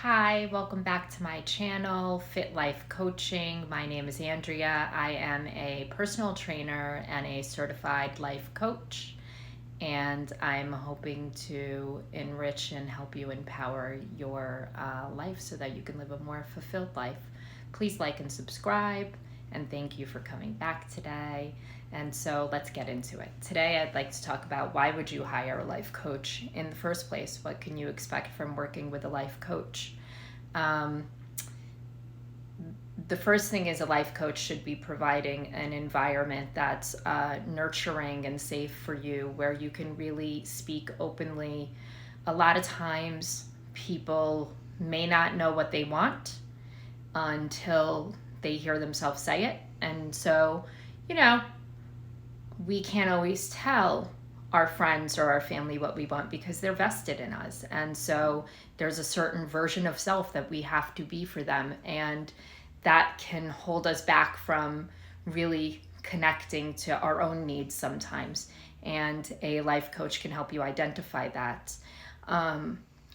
Hi, welcome back to my channel, Fit Life Coaching. My name is Andrea. I am a personal trainer and a certified life coach, and I'm hoping to enrich and help you empower your life so that you can live a more fulfilled life. Please like and subscribe, and thank you for coming back today. And so let's get into it. Today I'd like to talk about why would you hire a life coach in the first place? What can you expect from working with a life coach? The first thing is a life coach should be providing an environment that's nurturing and safe for you, where you can really speak openly. A lot of times people may not know what they want until they hear themselves say it. And so, you know, we can't always tell our friends or our family what we want because they're vested in us. And so there's a certain version of self that we have to be for them. And that can hold us back from really connecting to our own needs sometimes. And a life coach can help you identify that.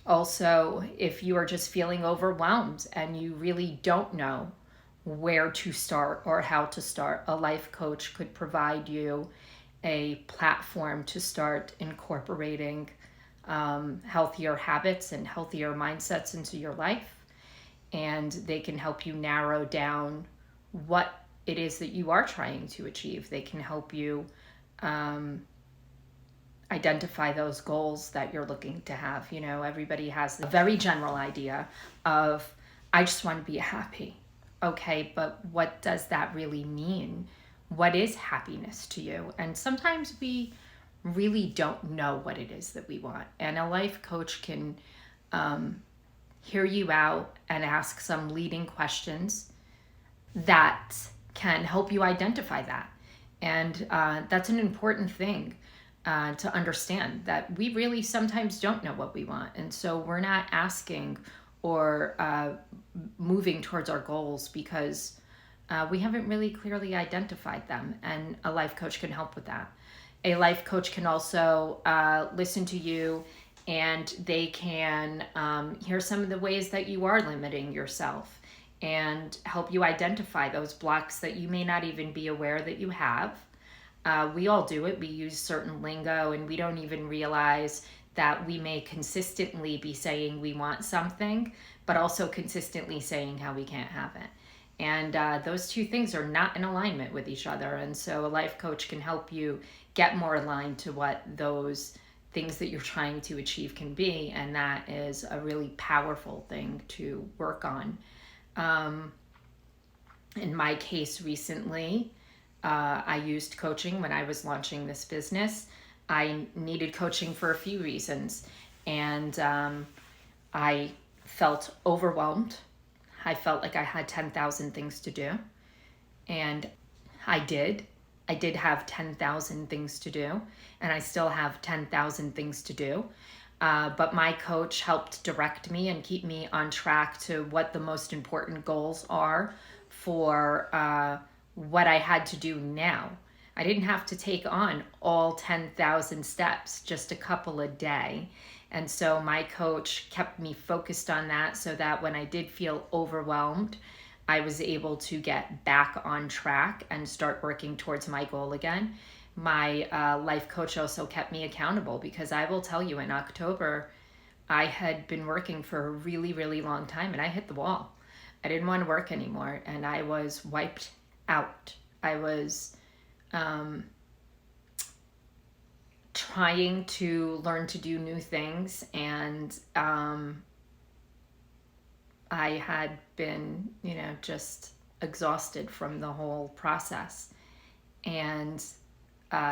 Also, if you are just feeling overwhelmed and you really don't know where to start or how to start, a life coach could provide you a platform to start incorporating healthier habits and healthier mindsets into your life. And they can help you narrow down what it is that you are trying to achieve. They can help you identify those goals that you're looking to have. You know, everybody has a very general idea of, I just want to be happy. Okay, but what does that really mean? What is happiness to you? And sometimes we really don't know what it is that we want. And a life coach can hear you out and ask some leading questions that can help you identify that. And that's an important thing to understand, that we really sometimes don't know what we want. And so we're not asking or moving towards our goals because we haven't really clearly identified them. And a life coach can help with that. A life coach can also listen to you, and they can hear some of the ways that you are limiting yourself and help you identify those blocks that you may not even be aware that you have. We all do it. We use certain lingo and we don't even realize that we may consistently be saying we want something, but also consistently saying how we can't have it. And those two things are not in alignment with each other. And so a life coach can help you get more aligned to what those things that you're trying to achieve can be. And that is a really powerful thing to work on. In my case recently, I used coaching when I was launching this business. I needed coaching for a few reasons. And I felt overwhelmed. I felt like I had 10,000 things to do. And I did. I did have 10,000 things to do. And I still have 10,000 things to do. But my coach helped direct me and keep me on track to what the most important goals are for what I had to do now. I didn't have to take on all 10,000 steps, just a couple a day. And so my coach kept me focused on that so that when I did feel overwhelmed, I was able to get back on track and start working towards my goal again. My life coach also kept me accountable, because I will tell you, in October, I had been working for a really, really long time and I hit the wall. I didn't want to work anymore and I was wiped out. I was trying to learn to do new things, and I had been, just exhausted from the whole process. And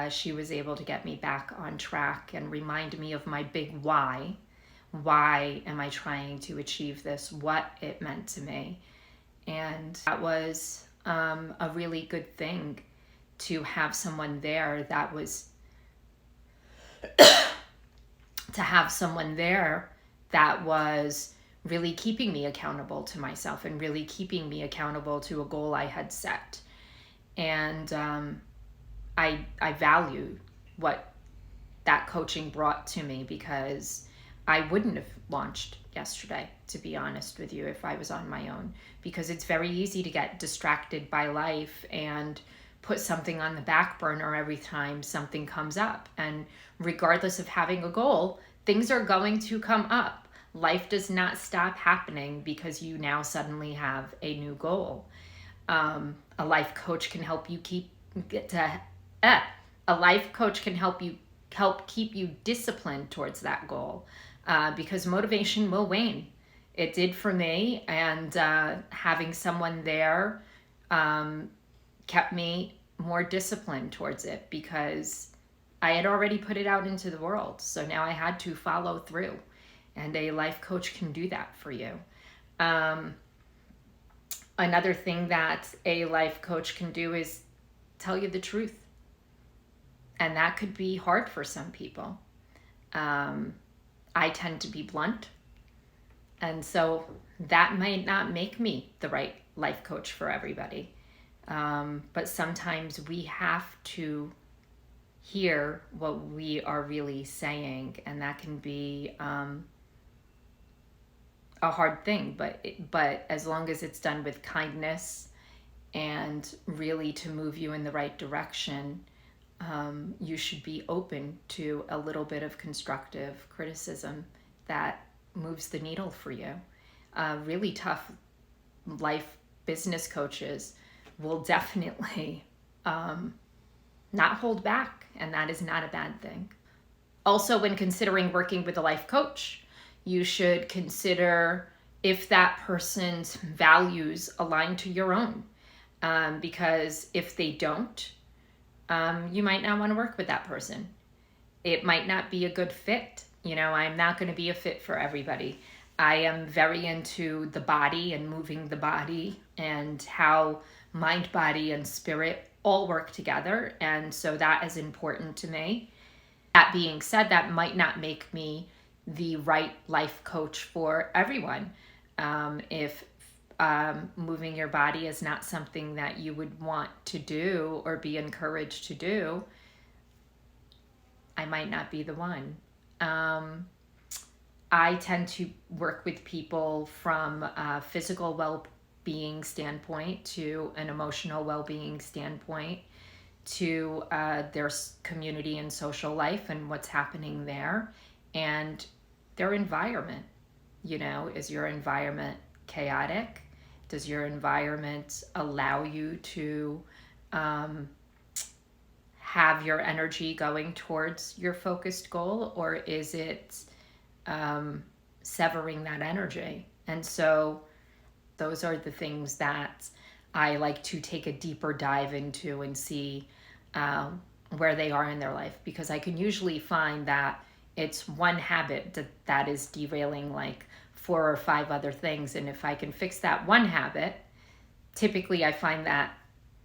she was able to get me back on track and remind me of my big why. Why am I trying to achieve this? What it meant to me. And that was a really good thing, to have someone there that was really keeping me accountable to myself and really keeping me accountable to a goal I had set. And I value what that coaching brought to me, because I wouldn't have launched yesterday, to be honest with you, if I was on my own, because it's very easy to get distracted by life and put something on the back burner every time something comes up. And regardless of having a goal, things are going to come up. Life does not stop happening because you now suddenly have a new goal. A life coach can help you a life coach can help keep you disciplined towards that goal, because motivation will wane. It did for me, and having someone there kept me more disciplined towards it because I had already put it out into the world. So now I had to follow through, and a life coach can do that for you. Another thing that a life coach can do is tell you the truth. And that could be hard for some people. I tend to be blunt. And so that might not make me the right life coach for everybody. But sometimes we have to hear what we are really saying. And that can be a hard thing. But as long as it's done with kindness and really to move you in the right direction, you should be open to a little bit of constructive criticism that moves the needle for you. Really tough life business coaches will definitely not hold back, and that is not a bad thing. Also, when considering working with a life coach, you should consider if that person's values align to your own, because if they don't, you might not want to work with that person. It might not be a good fit. I'm not going to be a fit for everybody. I am very into the body and moving the body and how mind, body, and spirit all work together. And so that is important to me. That being said, that might not make me the right life coach for everyone. If moving your body is not something that you would want to do or be encouraged to do, I might not be the one. I tend to work with people from a physical well-being standpoint to an emotional well-being standpoint to their community and social life and what's happening there and their environment. Is your environment chaotic? Does your environment allow you to have your energy going towards your focused goal, or is it severing that energy? And so those are the things that I like to take a deeper dive into and see where they are in their life, because I can usually find that it's one habit that is derailing like 4 or 5 other things. And if I can fix that one habit, typically I find that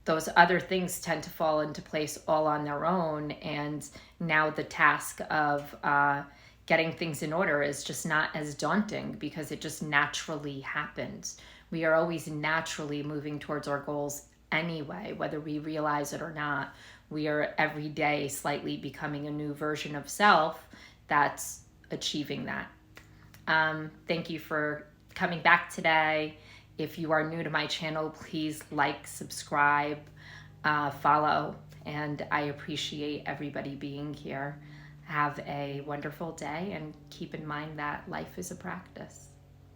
those other things tend to fall into place all on their own. And now the task of getting things in order is just not as daunting because it just naturally happens. We are always naturally moving towards our goals anyway, whether we realize it or not. We are every day slightly becoming a new version of self that's achieving that. Thank you for coming back today. If you are new to my channel, please like, subscribe, follow, and I appreciate everybody being here. Have a wonderful day, and keep in mind that life is a practice.